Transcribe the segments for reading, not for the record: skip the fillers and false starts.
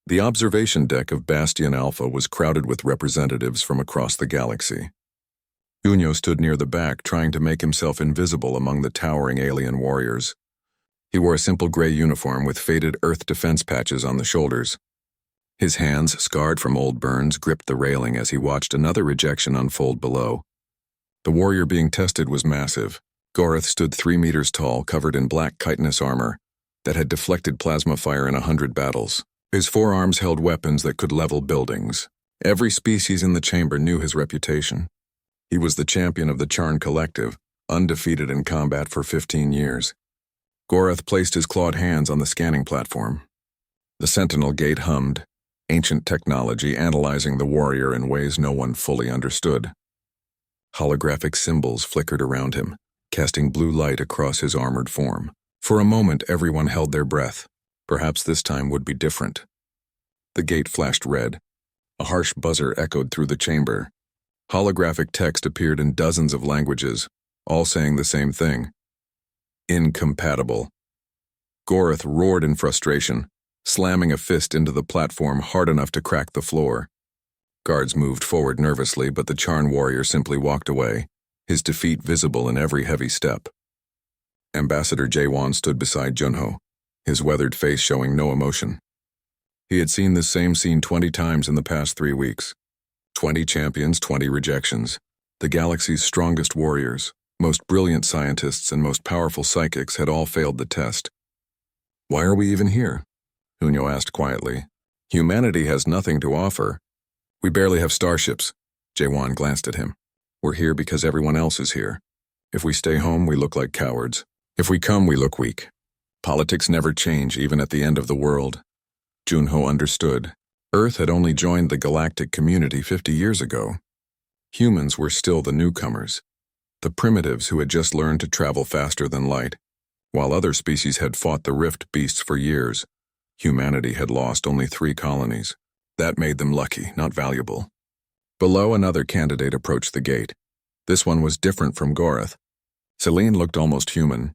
The observation deck of Bastion Alpha was crowded with representatives from across the galaxy. Junio stood near the back, trying to make himself invisible among the towering alien warriors. He wore a simple gray uniform with faded Earth defense patches on the shoulders. His hands, scarred from old burns, gripped the railing as he watched another rejection unfold below. The warrior being tested was massive. Gorath stood 3 meters tall, covered in black chitinous armor that had deflected plasma fire in 100 battles. His forearms held weapons that could level buildings. Every species in the chamber knew his reputation. He was the champion of the Charn Collective, undefeated in combat for 15 years. Gorath placed his clawed hands on the scanning platform. The Sentinel gate hummed, ancient technology analyzing the warrior in ways no one fully understood. Holographic symbols flickered around him, casting blue light across his armored form. For a moment, everyone held their breath. Perhaps this time would be different. The gate flashed red. A harsh buzzer echoed through the chamber. Holographic text appeared in dozens of languages, all saying the same thing. Incompatible. Gorath roared in frustration, slamming a fist into the platform hard enough to crack the floor. Guards moved forward nervously, but the Charn warrior simply walked away, his defeat visible in every heavy step. Ambassador Jaewon stood beside Junho, his weathered face showing no emotion. He had seen this same scene 20 times in the past 3 weeks. 20 champions, 20 rejections. The galaxy's strongest warriors, most brilliant scientists, and most powerful psychics had all failed the test. Why are we even here? Junho asked quietly. Humanity has nothing to offer. We barely have starships. Jaewon glanced at him. We're here because everyone else is here. If we stay home, we look like cowards. If we come, we look weak. Politics never change, even at the end of the world. Junho understood. Earth had only joined the galactic community 50 years ago. Humans were still the newcomers, the primitives who had just learned to travel faster than light. While other species had fought the rift beasts for years, humanity had lost only 3 colonies. That made them lucky, not valuable. Below, another candidate approached the gate. This one was different from Gorath. Celine looked almost human,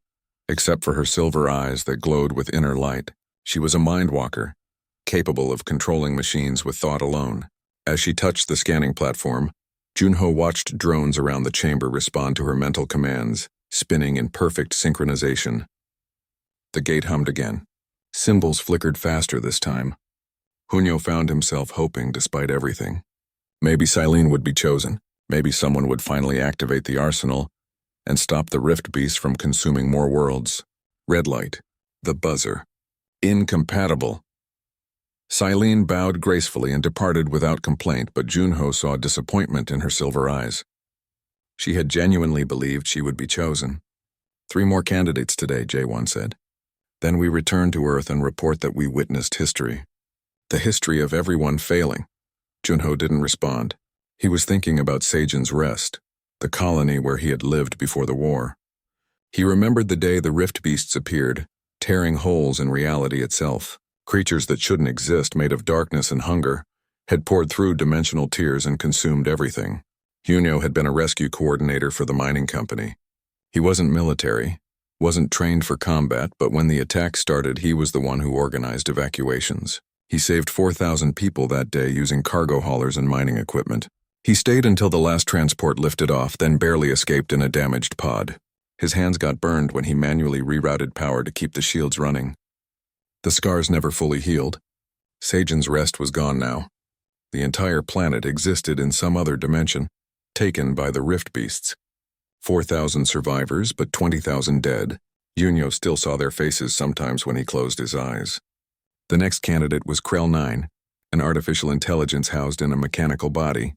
except for her silver eyes that glowed with inner light. She was a mindwalker, capable of controlling machines with thought alone. As she touched the scanning platform, Junho watched drones around the chamber respond to her mental commands, spinning in perfect synchronization. The gate hummed again. Symbols flickered faster this time. Junho found himself hoping despite everything. Maybe Celine would be chosen. Maybe someone would finally activate the arsenal and stop the rift beast from consuming more worlds. Red light. The buzzer. Incompatible. Celine bowed gracefully and departed without complaint, but Junho saw disappointment in her silver eyes. She had genuinely believed she would be chosen. 3 more candidates today, Jaewon said. Then we return to Earth and report that we witnessed history. The history of everyone failing. Junho didn't respond. He was thinking about Sajin's Rest, the colony where he had lived before the war. He remembered the day the rift beasts appeared, tearing holes in reality itself. Creatures that shouldn't exist, made of darkness and hunger, had poured through dimensional tiers and consumed everything. Junho had been a rescue coordinator for the mining company. He wasn't military, wasn't trained for combat, but when the attack started, he was the one who organized evacuations. He saved 4,000 people that day using cargo haulers and mining equipment. He stayed until the last transport lifted off, then barely escaped in a damaged pod. His hands got burned when he manually rerouted power to keep the shields running. The scars never fully healed. Sajin's Rest was gone now. The entire planet existed in some other dimension, taken by the rift beasts. 4,000 survivors, but 20,000 dead. Junho still saw their faces sometimes when he closed his eyes. The next candidate was Krell 9, an artificial intelligence housed in a mechanical body.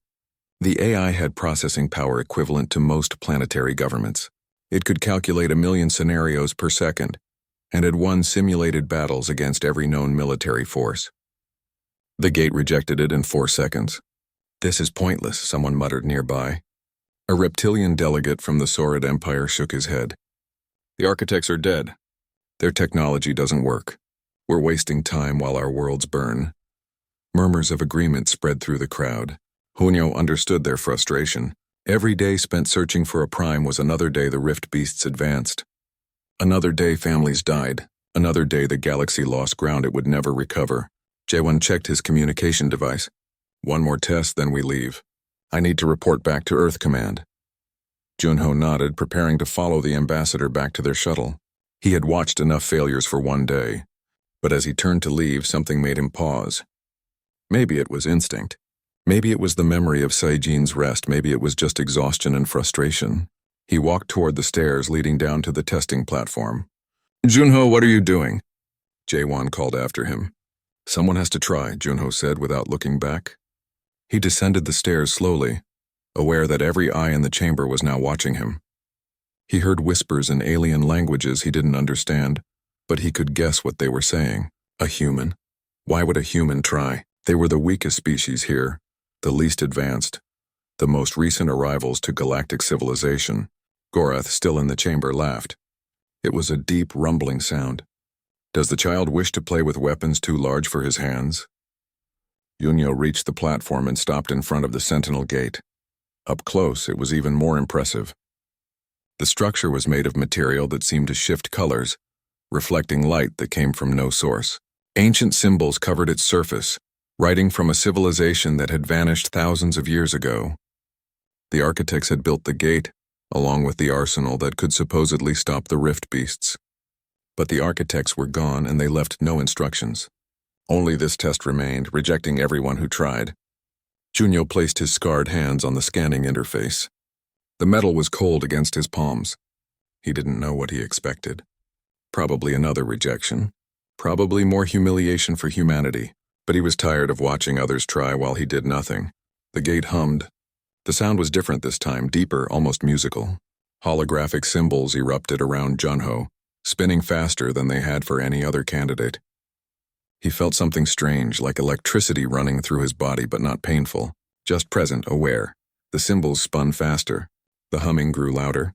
The AI had processing power equivalent to most planetary governments. It could calculate 1 million scenarios per second, and had won simulated battles against every known military force. The gate rejected it in 4 seconds. This is pointless, someone muttered nearby. A reptilian delegate from the Saurid Empire shook his head. The architects are dead. Their technology doesn't work. We're wasting time while our worlds burn. Murmurs of agreement spread through the crowd. Junho understood their frustration. Every day spent searching for a prime was another day the rift beasts advanced. Another day families died. Another day the galaxy lost ground it would never recover. Jaewon checked his communication device. One more test, then we leave. I need to report back to Earth Command. Junho nodded, preparing to follow the ambassador back to their shuttle. He had watched enough failures for one day, but as he turned to leave, something made him pause. Maybe it was instinct. Maybe it was the memory of Saejin's rest. Maybe it was just exhaustion and frustration. He walked toward the stairs leading down to the testing platform. Junho, what are you doing? Jaewon called after him. Someone has to try, Junho said without looking back. He descended the stairs slowly, aware that every eye in the chamber was now watching him. He heard whispers in alien languages he didn't understand, but he could guess what they were saying. A human? Why would a human try? They were the weakest species here, the least advanced, the most recent arrivals to galactic civilization. Gorath, still in the chamber, laughed. It was a deep, rumbling sound. Does the child wish to play with weapons too large for his hands? Yunyo reached the platform and stopped in front of the sentinel gate. Up close, it was even more impressive. The structure was made of material that seemed to shift colors, reflecting light that came from no source. Ancient symbols covered its surface, writing from a civilization that had vanished thousands of years ago. The architects had built the gate, along with the arsenal that could supposedly stop the rift beasts. But the architects were gone and they left no instructions. Only this test remained, rejecting everyone who tried. Junyo placed his scarred hands on the scanning interface. The metal was cold against his palms. He didn't know what he expected. Probably another rejection. Probably more humiliation for humanity. But he was tired of watching others try while he did nothing. The gate hummed. The sound was different this time, deeper, almost musical. Holographic symbols erupted around Junho, spinning faster than they had for any other candidate. He felt something strange, like electricity running through his body, but not painful, just present, aware. The symbols spun faster. The humming grew louder.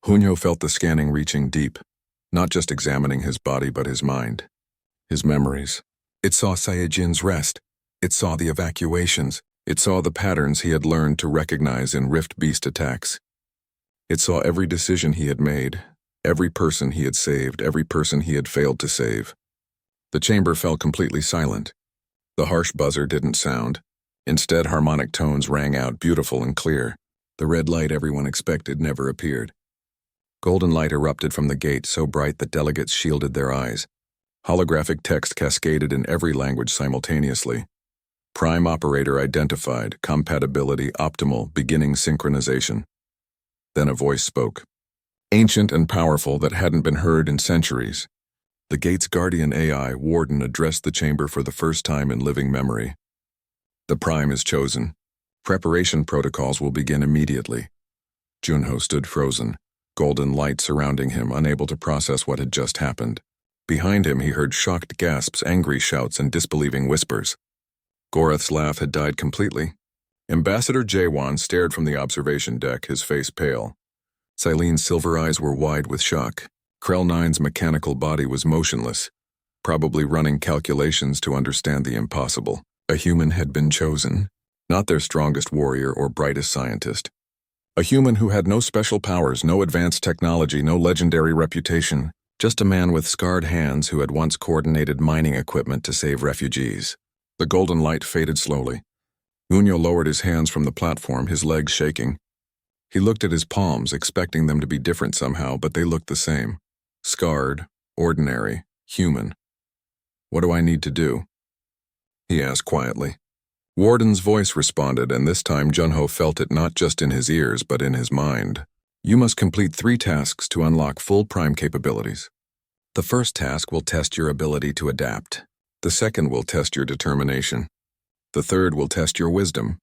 Junho felt the scanning reaching deep, not just examining his body, but his mind. His memories. It saw Saejin's rest. It saw the evacuations. It saw the patterns he had learned to recognize in Rift Beast attacks. It saw every decision he had made, every person he had saved, every person he had failed to save. The chamber fell completely silent. The harsh buzzer didn't sound. Instead, harmonic tones rang out, beautiful and clear. The red light everyone expected never appeared. Golden light erupted from the gate, so bright that delegates shielded their eyes. Holographic text cascaded in every language simultaneously. Prime operator identified, compatibility optimal, beginning synchronization. Then a voice spoke. Ancient and powerful that hadn't been heard in centuries. The gate's guardian AI, Warden, addressed the chamber for the first time in living memory. The Prime is chosen. Preparation protocols will begin immediately. Junho stood frozen, golden light surrounding him, unable to process what had just happened. Behind him, he heard shocked gasps, angry shouts, and disbelieving whispers. Gorath's laugh had died completely. Ambassador Jaewon stared from the observation deck, his face pale. Cylene's silver eyes were wide with shock. Krell 9's mechanical body was motionless, probably running calculations to understand the impossible. A human had been chosen, not their strongest warrior or brightest scientist. A human who had no special powers, no advanced technology, no legendary reputation, just a man with scarred hands who had once coordinated mining equipment to save refugees. The golden light faded slowly. Unyo lowered his hands from the platform, his legs shaking. He looked at his palms, expecting them to be different somehow, but they looked the same. Scarred, ordinary, human. What do I need to do? He asked quietly. Warden's voice responded, and this time Junho felt it not just in his ears, but in his mind. You must complete 3 tasks to unlock full Prime capabilities. The first task will test your ability to adapt. The second will test your determination. The third will test your wisdom.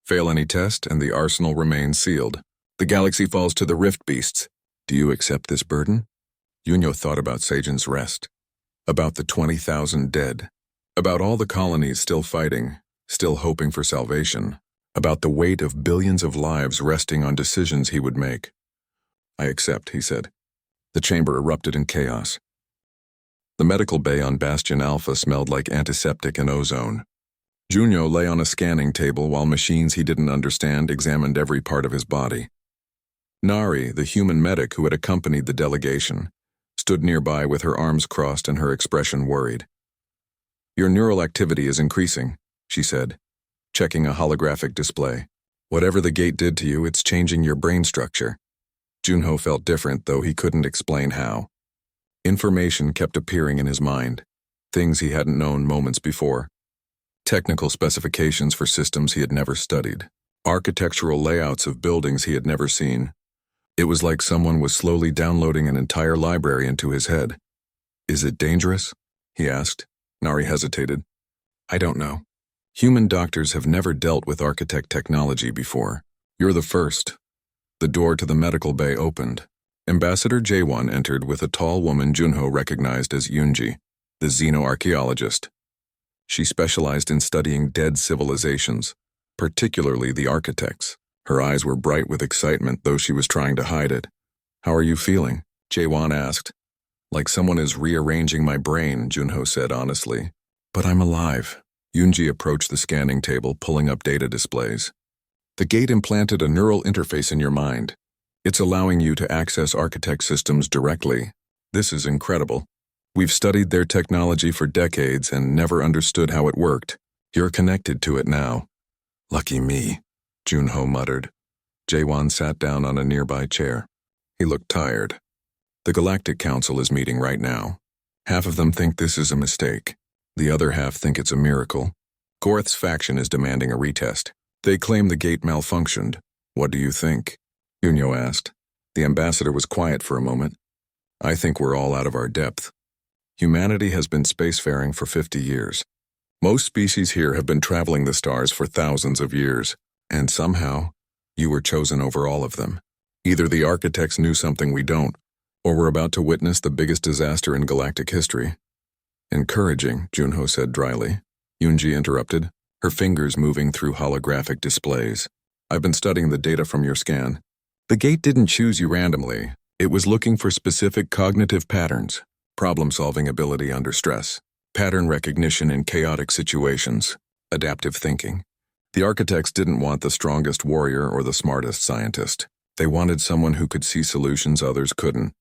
Fail any test, and the arsenal remains sealed. The galaxy falls to the rift beasts. Do you accept this burden? Yunyo thought about Saejin's rest. About the 20,000 dead. About all the colonies still fighting, still hoping for salvation. About the weight of billions of lives resting on decisions he would make. I accept, he said. The chamber erupted in chaos. The medical bay on Bastion Alpha smelled like antiseptic and ozone. Junyo lay on a scanning table while machines he didn't understand examined every part of his body. Nari, the human medic who had accompanied the delegation, stood nearby with her arms crossed and her expression worried. Your neural activity is increasing, she said, checking a holographic display. Whatever the gate did to you, it's changing your brain structure. Junho felt different, though he couldn't explain how. Information kept appearing in his mind, things he hadn't known moments before. Technical specifications for systems he had never studied, architectural layouts of buildings he had never seen. It was like someone was slowly downloading an entire library into his head. Is it dangerous? He asked. Nari hesitated. I don't know. Human doctors have never dealt with architect technology before. You're the first. The door to the medical bay opened. Ambassador J1 entered with a tall woman Junho recognized as Yunji, the xenoarchaeologist. She specialized in studying dead civilizations, particularly the architects. Her eyes were bright with excitement, though she was trying to hide it. How are you feeling? J1 asked. Like someone is rearranging my brain, Junho said honestly. But I'm alive. Yunji approached the scanning table, pulling up data displays. The gate implanted a neural interface in your mind. It's allowing you to access architect systems directly. This is incredible. We've studied their technology for decades and never understood how it worked. You're connected to it now. Lucky me, Junho muttered. Jaewon sat down on a nearby chair. He looked tired. The Galactic Council is meeting right now. Half of them think this is a mistake. The other half think it's a miracle. Gorth's faction is demanding a retest. They claim the gate malfunctioned. What do you think? Yunyo asked. The ambassador was quiet for a moment. I think we're all out of our depth. Humanity has been spacefaring for 50 years. Most species here have been traveling the stars for thousands of years, and somehow, you were chosen over all of them. Either the architects knew something we don't, or we're about to witness the biggest disaster in galactic history. Encouraging, Junho said dryly. Yunji interrupted, her fingers moving through holographic displays. I've been studying the data from your scan. The gate didn't choose you randomly. It was looking for specific cognitive patterns, problem-solving ability under stress, pattern recognition in chaotic situations, adaptive thinking. The architects didn't want the strongest warrior or the smartest scientist. They wanted someone who could see solutions others couldn't.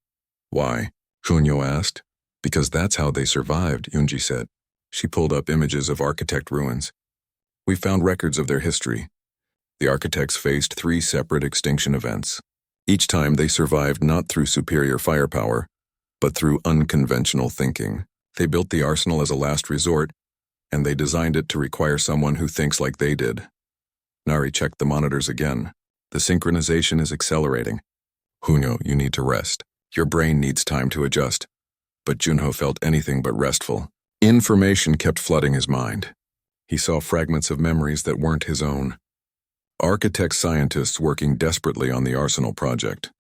Why? Junyo asked. Because that's how they survived, Yunji said. She pulled up images of architect ruins. We found records of their history. The architects faced 3 separate extinction events. Each time they survived not through superior firepower, but through unconventional thinking. They built the arsenal as a last resort, and they designed it to require someone who thinks like they did. Nari checked the monitors again. The synchronization is accelerating. Junho, you need to rest. Your brain needs time to adjust. But Junho felt anything but restful. Information kept flooding his mind. He saw fragments of memories that weren't his own. Architect scientists working desperately on the Arsenal project.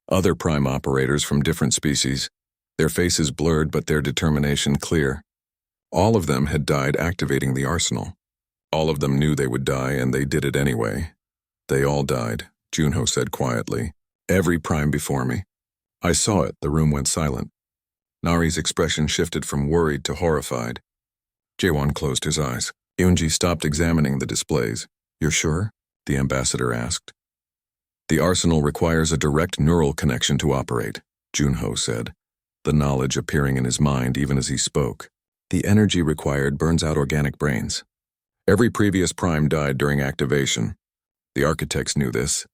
Other prime operators from different species, their faces blurred but their determination clear. All of them had died activating the Arsenal. All of them knew they would die, and they did it anyway. They all died, Junho said quietly. Every prime before me. I saw it. The room went silent. Nari's expression shifted from worried to horrified. Jaewon closed his eyes. Yunji stopped examining the displays. You're sure? The ambassador asked. The arsenal requires a direct neural connection to operate, Junho said, the knowledge appearing in his mind even as he spoke. The energy required burns out organic brains. Every previous prime died during activation. The architects knew this.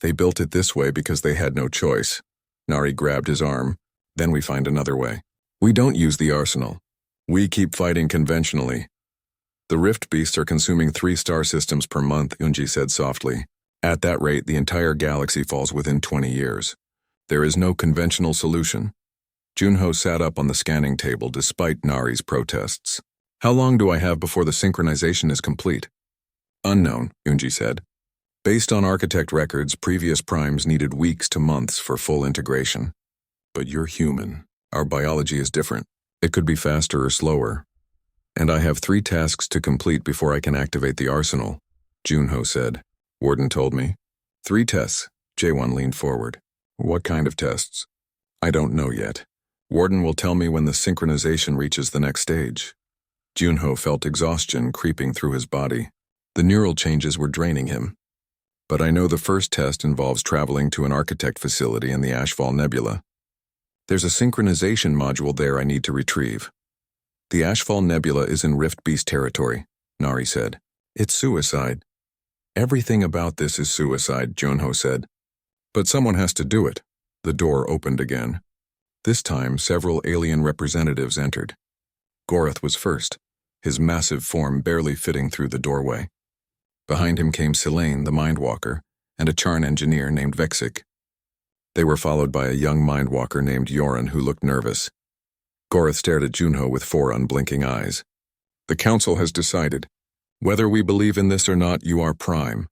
They built it this way because they had no choice. Nari grabbed his arm. Then we find another way. We don't use the arsenal. We keep fighting conventionally. The rift beasts are consuming 3 star systems per month, Yunji said softly. At that rate, the entire galaxy falls within 20 years. There is no conventional solution. Junho sat up on the scanning table despite Nari's protests. How long do I have before the synchronization is complete? Unknown, Yunji said. Based on architect records, previous primes needed weeks to months for full integration. But you're human. Our biology is different. It could be faster or slower. And I have 3 tasks to complete before I can activate the arsenal, Junho said. Warden told me. 3 tests. Jaewon leaned forward. What kind of tests? I don't know yet. Warden will tell me when the synchronization reaches the next stage. Junho felt exhaustion creeping through his body. The neural changes were draining him. But I know the first test involves traveling to an architect facility in the HFY Nebula. There's a synchronization module there I need to retrieve. The Ashfall Nebula is in Rift Beast territory, Nari said. It's suicide. Everything about this is suicide, Junho said. But someone has to do it. The door opened again. This time, several alien representatives entered. Gorath was first, his massive form barely fitting through the doorway. Behind him came Silane, the Mindwalker, and a Charn engineer named Vexik. They were followed by a young Mindwalker named Yoran who looked nervous. Gorath stared at Junho with 4 unblinking eyes. The Council has decided. Whether we believe in this or not, you are Prime.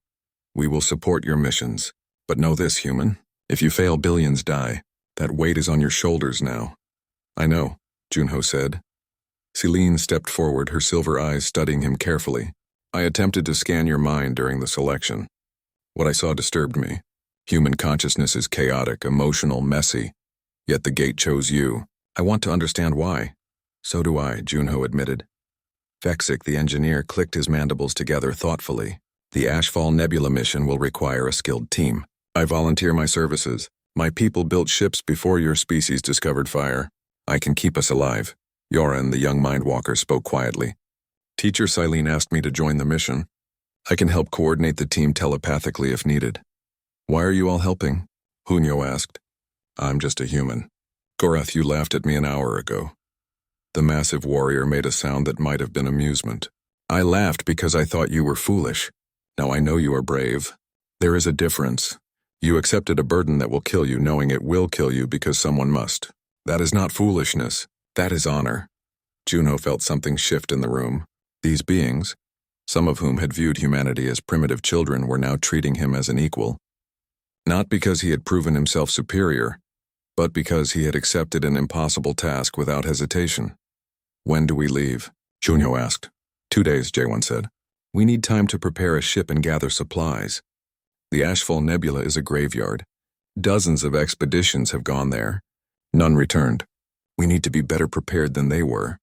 We will support your missions. But know this, human. If you fail, billions die. That weight is on your shoulders now. I know, Junho said. Silane stepped forward, her silver eyes studying him carefully. I attempted to scan your mind during the selection. What I saw disturbed me. Human consciousness is chaotic, emotional, messy. Yet the gate chose you. I want to understand why. So do I, Junho admitted. Vexik, the engineer, clicked his mandibles together thoughtfully. The Ashfall Nebula mission will require a skilled team. I volunteer my services. My people built ships before your species discovered fire. I can keep us alive. Yoran, the young Mindwalker, spoke quietly. Teacher Silane asked me to join the mission. I can help coordinate the team telepathically if needed. Why are you all helping? Hunyo asked. I'm just a human. Gorath, you laughed at me an hour ago. The massive warrior made a sound that might have been amusement. I laughed because I thought you were foolish. Now I know you are brave. There is a difference. You accepted a burden that will kill you, knowing it will kill you because someone must. That is not foolishness. That is honor. Junho felt something shift in the room. These beings, some of whom had viewed humanity as primitive children, were now treating him as an equal. Not because he had proven himself superior, but because he had accepted an impossible task without hesitation. When do we leave? Junho asked. 2 days, Jaewon said. We need time to prepare a ship and gather supplies. The Ashfall Nebula is a graveyard. Dozens of expeditions have gone there. None returned. We need to be better prepared than they were.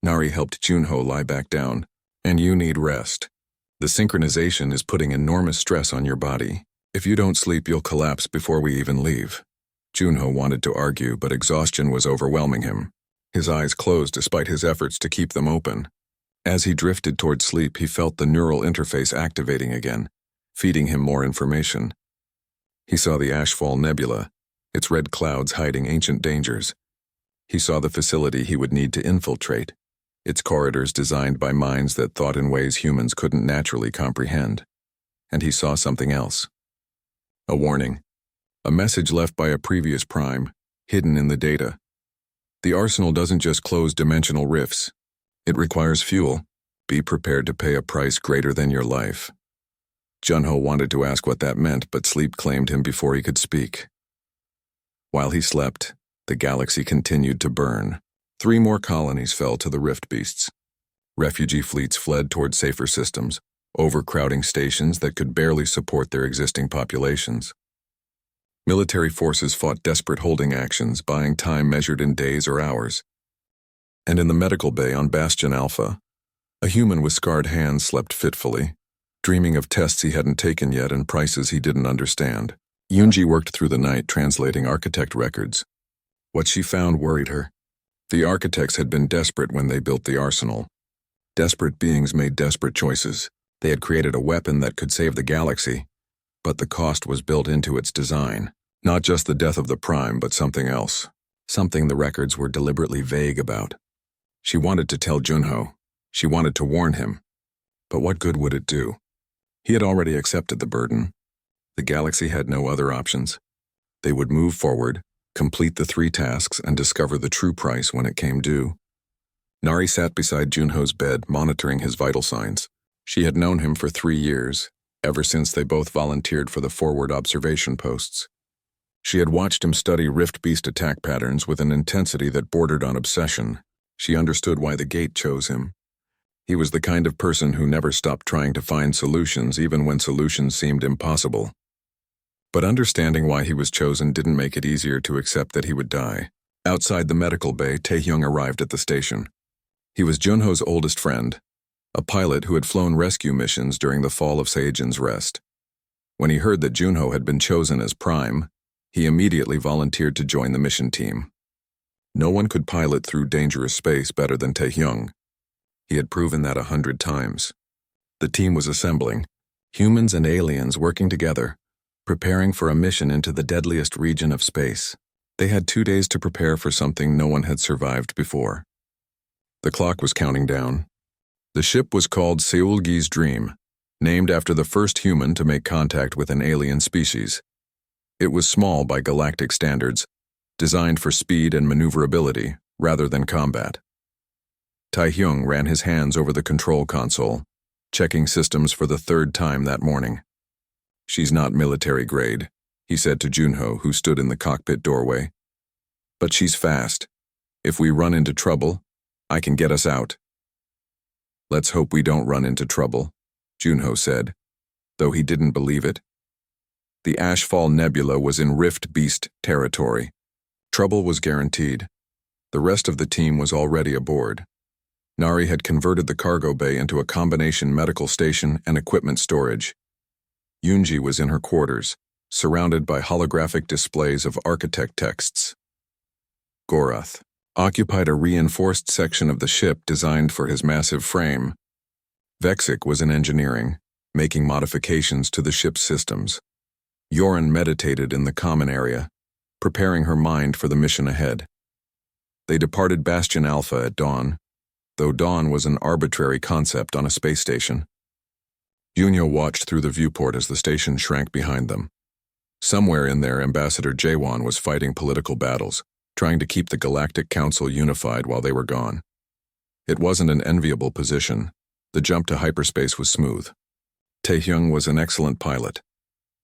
Nari helped Junho lie back down. And you need rest. The synchronization is putting enormous stress on your body. If you don't sleep, you'll collapse before we even leave. Junho wanted to argue, but exhaustion was overwhelming him. His eyes closed despite his efforts to keep them open. As he drifted toward sleep, he felt the neural interface activating again, feeding him more information. He saw the Ashfall Nebula, its red clouds hiding ancient dangers. He saw the facility he would need to infiltrate, its corridors designed by minds that thought in ways humans couldn't naturally comprehend. And he saw something else. A warning. A message left by a previous Prime, hidden in the data. The arsenal doesn't just close dimensional rifts. It requires fuel. Be prepared to pay a price greater than your life. Junho wanted to ask what that meant, but sleep claimed him before he could speak. While he slept, the galaxy continued to burn. 3 more colonies fell to the rift beasts. Refugee fleets fled toward safer systems, overcrowding stations that could barely support their existing populations. Military forces fought desperate holding actions, buying time measured in days or hours. And in the medical bay on Bastion Alpha, a human with scarred hands slept fitfully, dreaming of tests he hadn't taken yet and prices he didn't understand. Yunji worked through the night translating architect records. What she found worried her. The architects had been desperate when they built the arsenal. Desperate beings made desperate choices. They had created a weapon that could save the galaxy, but the cost was built into its design. Not just the death of the Prime, but something else. Something the records were deliberately vague about. She wanted to tell Junho. She wanted to warn him. But what good would it do? He had already accepted the burden. The galaxy had no other options. They would move forward, complete the 3 tasks, and discover the true price when it came due. Nari sat beside Junho's bed, monitoring his vital signs. She had known him for 3 years, ever since they both volunteered for the forward observation posts. She had watched him study Rift Beast attack patterns with an intensity that bordered on obsession. She understood why the Gate chose him. He was the kind of person who never stopped trying to find solutions, even when solutions seemed impossible. But understanding why he was chosen didn't make it easier to accept that he would die. Outside the medical bay, Taehyung arrived at the station. He was Junho's oldest friend, a pilot who had flown rescue missions during the fall of Seijin's Rest. When he heard that Junho had been chosen as Prime, he immediately volunteered to join the mission team. No one could pilot through dangerous space better than Taehyung. He had proven that 100 times. The team was assembling, humans and aliens working together, preparing for a mission into the deadliest region of space. They had 2 days to prepare for something no one had survived before. The clock was counting down. The ship was called Seulgi's Dream, named after the first human to make contact with an alien species. It was small by galactic standards, designed for speed and maneuverability rather than combat. Taehyung ran his hands over the control console, checking systems for the 3rd time that morning. "She's not military grade," he said to Junho, who stood in the cockpit doorway. "But she's fast. If we run into trouble, I can get us out." "Let's hope we don't run into trouble," Junho said, though he didn't believe it. The Ashfall Nebula was in Rift Beast territory. Trouble was guaranteed. The rest of the team was already aboard. Nari had converted the cargo bay into a combination medical station and equipment storage. Yoonji was in her quarters, surrounded by holographic displays of architect texts. Gorath occupied a reinforced section of the ship designed for his massive frame. Vexic was in engineering, making modifications to the ship's systems. Yoren meditated in the common area, preparing her mind for the mission ahead. They departed Bastion Alpha at dawn, though dawn was an arbitrary concept on a space station. Junyo watched through the viewport as the station shrank behind them. Somewhere in there, Ambassador Jaewon was fighting political battles, trying to keep the Galactic Council unified while they were gone. It wasn't an enviable position. The jump to hyperspace was smooth. Taehyung was an excellent pilot.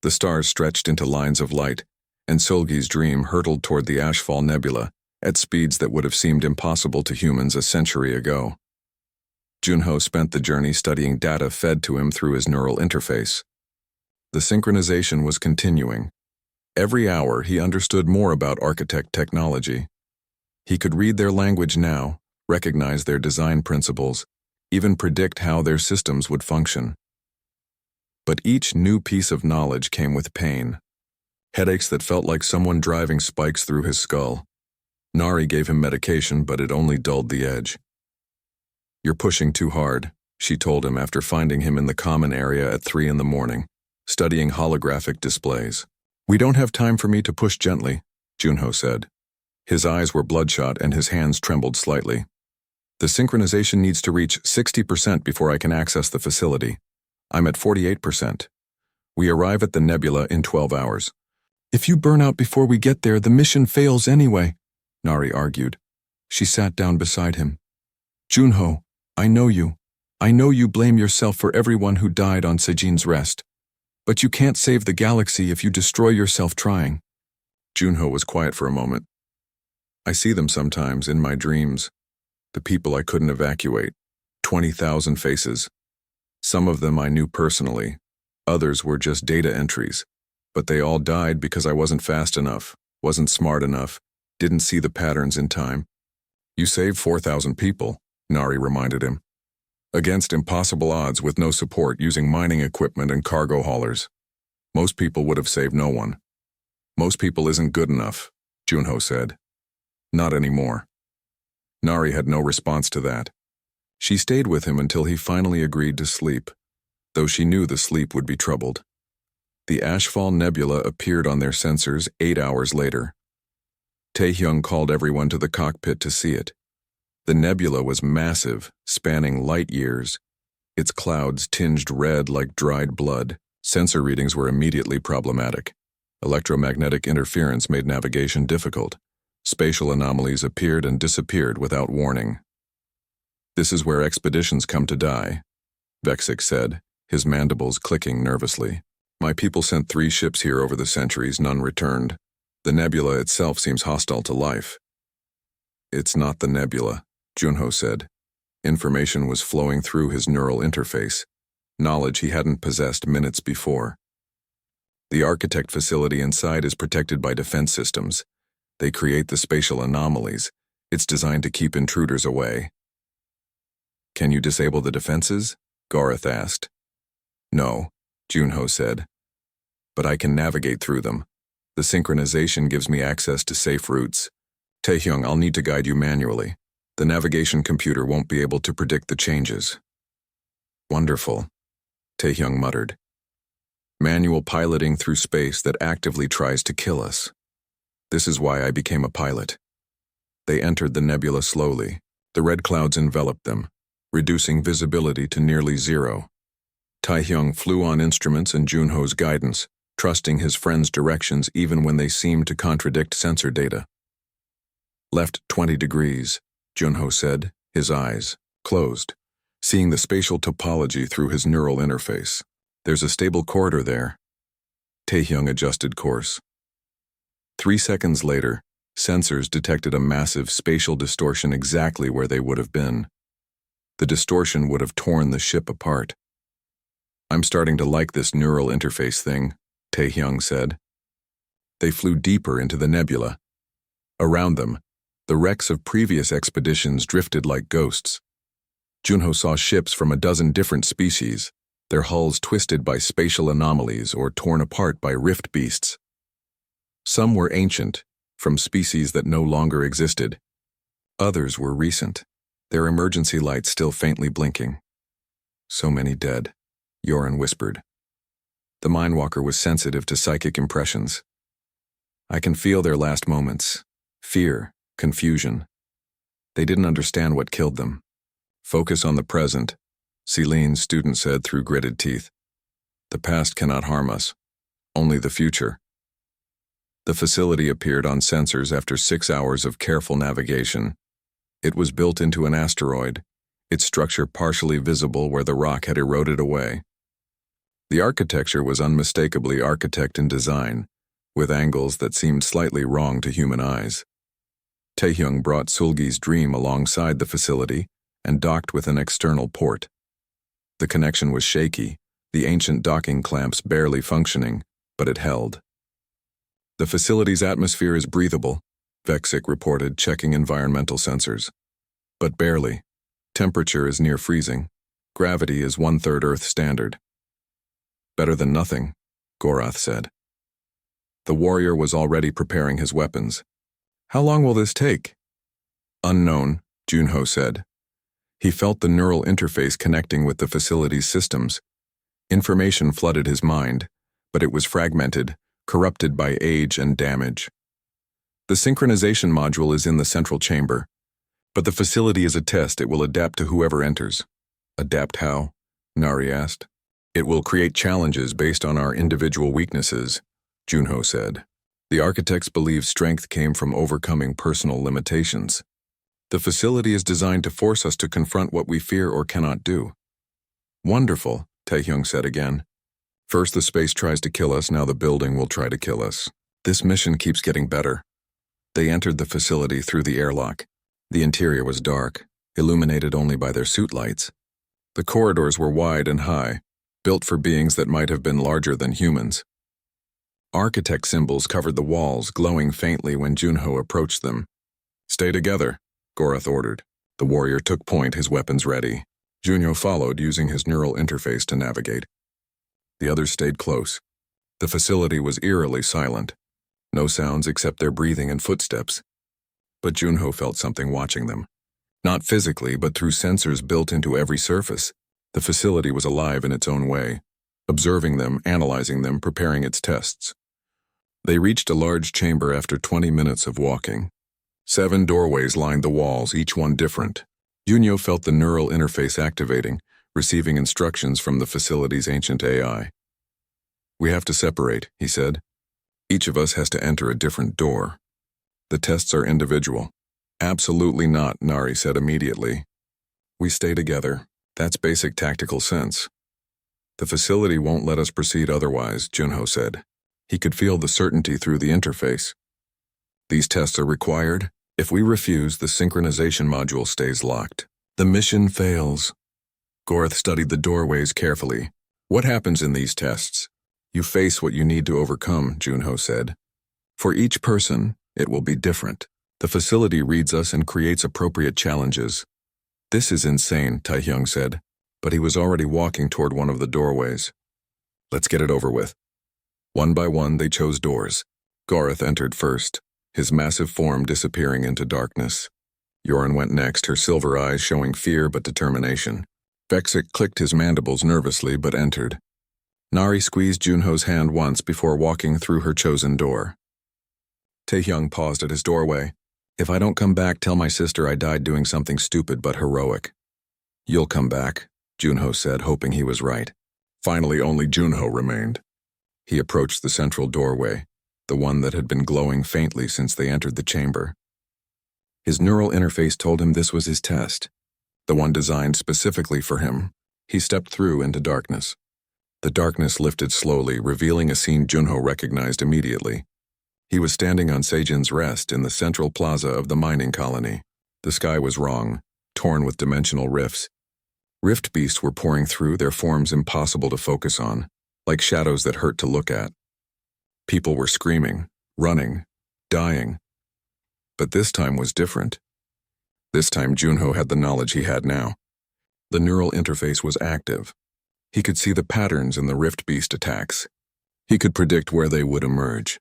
The stars stretched into lines of light, and Seulgi's Dream hurtled toward the Ashfall Nebula at speeds that would have seemed impossible to humans a century ago. Junho spent the journey studying data fed to him through his neural interface. The synchronization was continuing. Every hour he understood more about architect technology. He could read their language now, recognize their design principles, even predict how their systems would function. But each new piece of knowledge came with pain. Headaches that felt like someone driving spikes through his skull. Nari gave him medication, but it only dulled the edge. "You're pushing too hard," she told him after finding him in the common area at 3 in the morning, studying holographic displays. "We don't have time for me to push gently," Junho said. His eyes were bloodshot and his hands trembled slightly. "The synchronization needs to reach 60% before I can access the facility. I'm at 48%. We arrive at the nebula in 12 hours. "If you burn out before we get there, the mission fails anyway," Nari argued. She sat down beside him. "Junho, I know you. I know you blame yourself for everyone who died on Sejin's Rest. But you can't save the galaxy if you destroy yourself trying." Junho was quiet for a moment. "I see them sometimes in my dreams. The people I couldn't evacuate. 20,000 faces. Some of them I knew personally. Others were just data entries. But they all died because I wasn't fast enough, wasn't smart enough, didn't see the patterns in time." "You saved 4,000 people," Nari reminded him. "Against impossible odds with no support using mining equipment and cargo haulers. Most people would have saved no one." "Most people isn't good enough," Junho said. "Not anymore." Nari had no response to that. She stayed with him until he finally agreed to sleep, though she knew the sleep would be troubled. The Ashfall Nebula appeared on their sensors 8 hours later. Taehyung called everyone to the cockpit to see it. The nebula was massive, spanning light years. Its clouds tinged red like dried blood. Sensor readings were immediately problematic. Electromagnetic interference made navigation difficult. Spatial anomalies appeared and disappeared without warning. "This is where expeditions come to die," Vexic said, his mandibles clicking nervously. "My people sent 3 ships here over the centuries, none returned. The nebula itself seems hostile to life." "It's not the nebula," Junho said. Information was flowing through his neural interface, knowledge he hadn't possessed minutes before. "The architect facility inside is protected by defense systems. They create the spatial anomalies. It's designed to keep intruders away." "Can you disable the defenses?" Gorath asked. "No," Junho said. "But I can navigate through them. The synchronization gives me access to safe routes. Taehyung, I'll need to guide you manually. The navigation computer won't be able to predict the changes. Wonderful, Taehyung muttered. Manual piloting through space that actively tries to kill us. This is why I became a pilot. They entered the nebula slowly. The red clouds enveloped them, reducing visibility to nearly zero. Taehyung flew on instruments and Junho's guidance, trusting his friend's directions even when they seemed to contradict sensor data. Left 20 degrees, Junho said, his eyes closed, seeing the spatial topology through his neural interface. There's a stable corridor there. Taehyung adjusted course. 3 seconds later, sensors detected a massive spatial distortion exactly where they would have been. The distortion would have torn the ship apart. I'm starting to like this neural interface thing, Taehyung said. They flew deeper into the nebula. Around them, the wrecks of previous expeditions drifted like ghosts. Junho saw ships from a dozen different species, their hulls twisted by spatial anomalies or torn apart by rift beasts. Some were ancient, from species that no longer existed. Others were recent, their emergency lights still faintly blinking. So many dead, Yoren whispered. The Mindwalker was sensitive to psychic impressions. I can feel their last moments. Fear, confusion. They didn't understand what killed them. Focus on the present, Celine's student said through gritted teeth. The past cannot harm us, only the future. The facility appeared on sensors after 6 hours of careful navigation. It was built into an asteroid, its structure partially visible where the rock had eroded away. The architecture was unmistakably architect in design, with angles that seemed slightly wrong to human eyes. Taehyung brought Sulgi's dream alongside the facility and docked with an external port. The connection was shaky, the ancient docking clamps barely functioning, but it held. The facility's atmosphere is breathable, Vexic reported, checking environmental sensors. But barely. Temperature is near freezing. Gravity is 1/3 Earth standard. Better than nothing, Gorath said. The warrior was already preparing his weapons. How long will this take? Unknown, Junho said. He felt the neural interface connecting with the facility's systems. Information flooded his mind, but it was fragmented, corrupted by age and damage. The synchronization module is in the central chamber, but the facility is a test. It will adapt to whoever enters. Adapt how? Nari asked. It will create challenges based on our individual weaknesses, Junho said. The architects believe strength came from overcoming personal limitations. The facility is designed to force us to confront what we fear or cannot do. Wonderful, Taehyung said again. First the space tries to kill us, now the building will try to kill us. This mission keeps getting better. They entered the facility through the airlock. The interior was dark, illuminated only by their suit lights. The corridors were wide and high, built for beings that might have been larger than humans. Architect symbols covered the walls, glowing faintly when Junho approached them. Stay together, Gorath ordered. The warrior took point, his weapons ready. Junho followed, using his neural interface to navigate. The others stayed close. The facility was eerily silent. No sounds except their breathing and footsteps. But Junho felt something watching them. Not physically, but through sensors built into every surface. The facility was alive in its own way, observing them, analyzing them, preparing its tests. They reached a large chamber after 20 minutes of walking. 7 doorways lined the walls, each one different. Junho felt the neural interface activating, receiving instructions from the facility's ancient AI. We have to separate, he said. Each of us has to enter a different door. The tests are individual. Absolutely not, Nari said immediately. We stay together. That's basic tactical sense. The facility won't let us proceed otherwise, Junho said. He could feel the certainty through the interface. These tests are required. If we refuse, the synchronization module stays locked. The mission fails. Gorath studied the doorways carefully. What happens in these tests? You face what you need to overcome, Junho said. For each person, it will be different. The facility reads us and creates appropriate challenges. This is insane, Taehyung said, but he was already walking toward one of the doorways. Let's get it over with. One by one, they chose doors. Gorath entered first. his massive form disappearing into darkness. Yoren went next, her silver eyes showing fear but determination. Vexic clicked his mandibles nervously but entered. Nari squeezed Junho's hand once before walking through her chosen door. Taehyung paused at his doorway. "If I don't come back, tell my sister I died doing something stupid but heroic." "You'll come back," Junho said, hoping he was right. Finally, only Junho remained. He approached the central doorway, the one that had been glowing faintly since they entered the chamber. His neural interface told him this was his test, the one designed specifically for him. He stepped through into darkness. The darkness lifted slowly, revealing a scene Junho recognized immediately. He was standing on Seijin's Rest in the central plaza of the mining colony. The sky was wrong, torn with dimensional rifts. Rift beasts were pouring through, their forms impossible to focus on, like shadows that hurt to look at. People were screaming, running, dying. But this time was different. This time Junho had the knowledge he had now. The neural interface was active. He could see the patterns in the rift beast attacks. He could predict where they would emerge.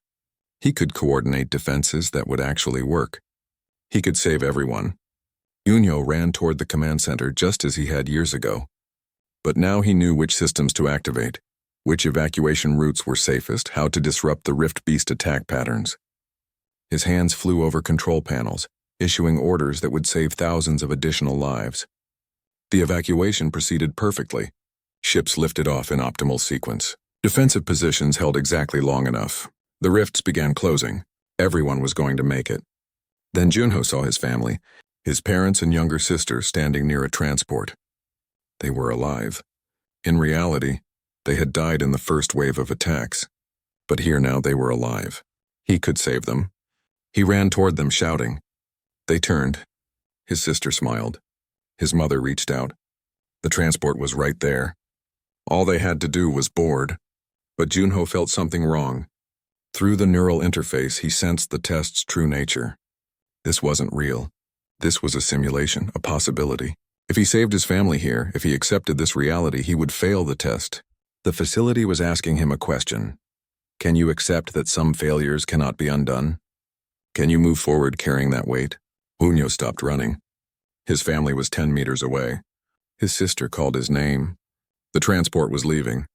He could coordinate defenses that would actually work. He could save everyone. Unyo ran toward the command center just as he had years ago. But now he knew which systems to activate, which evacuation routes were safest, how to disrupt the rift beast attack patterns. His hands flew over control panels, issuing orders that would save thousands of additional lives. The evacuation proceeded perfectly. Ships lifted off in optimal sequence. Defensive positions held exactly long enough. The rifts began closing. Everyone was going to make it. Then Junho saw his family, his parents and younger sister standing near a transport. They were alive. In reality, they had died in the first wave of attacks. But here now they were alive. He could save them. He ran toward them shouting. They turned. His sister smiled. His mother reached out. The transport was right there. All they had to do was board. But Junho felt something wrong. Through the neural interface, he sensed the test's true nature. This wasn't real. This was a simulation, a possibility. If he saved his family here, if he accepted this reality, he would fail the test. The facility was asking him a question. Can you accept that some failures cannot be undone? Can you move forward carrying that weight? Unyo stopped running. His family was 10 meters away. His sister called his name. The transport was leaving.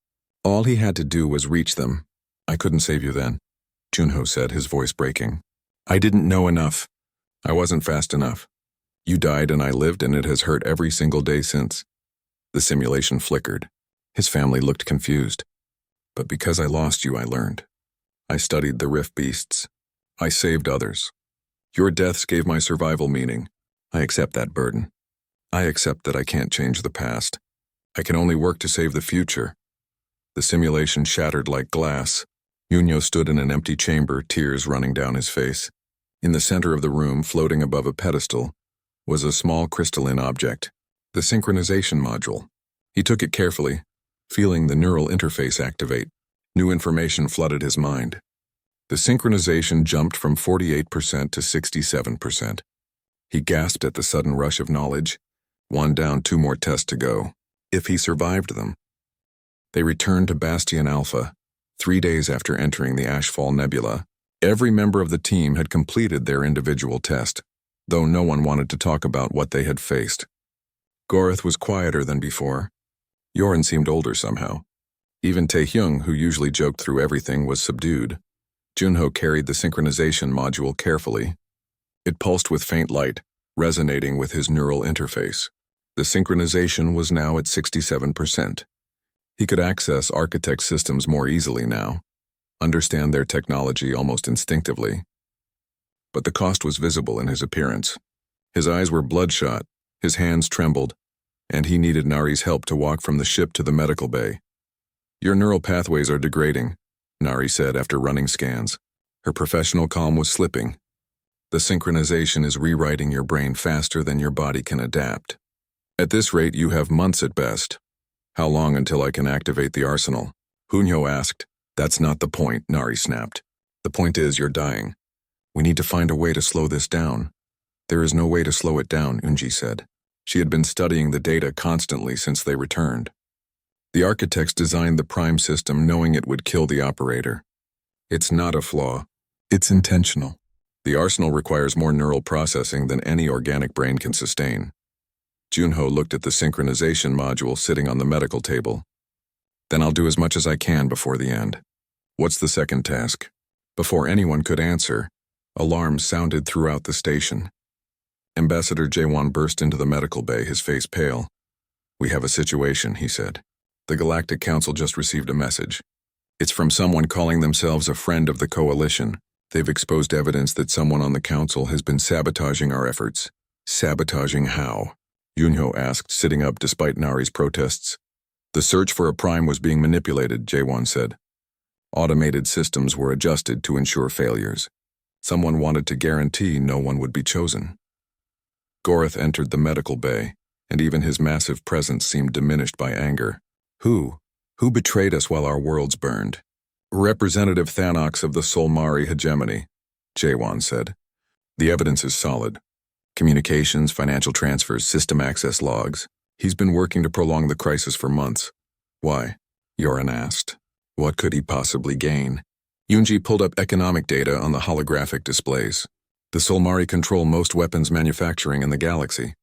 All he had to do was reach them. "I couldn't save you then," Junho said, his voice breaking. "I didn't know enough. I wasn't fast enough. You died and I lived, and it has hurt every single day since." The simulation flickered. His family looked confused. "But because I lost you, I learned. I studied the rift beasts. I saved others. Your deaths gave my survival meaning. I accept that burden. I accept that I can't change the past. I can only work to save the future." The simulation shattered like glass. Unyo stood in an empty chamber, tears running down his face. In the center of the room, floating above a pedestal, was a small crystalline object, the synchronization module. He took it carefully, feeling the neural interface activate. New information flooded his mind. The synchronization jumped from 48% to 67%. He gasped at the sudden rush of knowledge. One down, 2 more tests to go. If he survived them. They returned to Bastion Alpha, 3 days after entering the Ashfall Nebula. Every member of the team had completed their individual test, though no one wanted to talk about what they had faced. Gorith was quieter than before. Yoren seemed older somehow. Even Taehyung, who usually joked through everything, was subdued. Junho carried the synchronization module carefully. It pulsed with faint light, resonating with his neural interface. The synchronization was now at 67%. He could access Architect systems more easily now, understand their technology almost instinctively. But the cost was visible in his appearance. His eyes were bloodshot, his hands trembled, and he needed Nari's help to walk from the ship to the medical bay. "Your neural pathways are degrading," Nari said after running scans. Her professional calm was slipping. "The synchronization is rewriting your brain faster than your body can adapt. At this rate, you have months at best. How long until I can activate the arsenal?" Hunyo asked. "That's not the point," Nari snapped. "The point is you're dying. We need to find a way to slow this down." "There is no way to slow it down," Unji said. She had been studying the data constantly since they returned. The architects designed the prime system knowing it would kill the operator. It's not a flaw. It's intentional. The arsenal requires more neural processing than any organic brain can sustain. Junho looked at the synchronization module sitting on the medical table. Then I'll do as much as I can before the end. What's the second task? Before anyone could answer, alarms sounded throughout the station. Ambassador Jaewon burst into the medical bay, his face pale. We have a situation, he said. The Galactic Council just received a message. It's from someone calling themselves a friend of the Coalition. They've exposed evidence that someone on the Council has been sabotaging our efforts. Sabotaging how? Junho asked, sitting up despite Nari's protests. The search for a prime was being manipulated, Jaewon said. Automated systems were adjusted to ensure failures. Someone wanted to guarantee no one would be chosen. Gorath entered the medical bay, and even his massive presence seemed diminished by anger. Who? Who betrayed us while our worlds burned? Representative Thanox of the Solmari hegemony, Jaewon said. The evidence is solid. Communications, financial transfers, system access logs. He's been working to prolong the crisis for months. Why? Yoren asked. What could he possibly gain? Yoonji pulled up economic data on the holographic displays. The Solmari control most weapons manufacturing in the galaxy.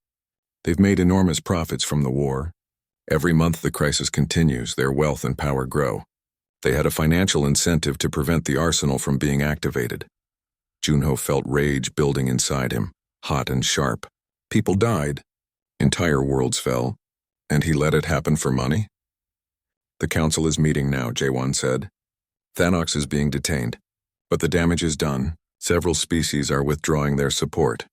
They've made enormous profits from the war. Every month the crisis continues, their wealth and power grow. They had a financial incentive to prevent the arsenal from being activated. Junho felt rage building inside him, hot and sharp. People died. Entire worlds fell. And he let it happen for money? The council is meeting now, Jaewon said. Thanox is being detained. But the damage is done. Several species are withdrawing their support.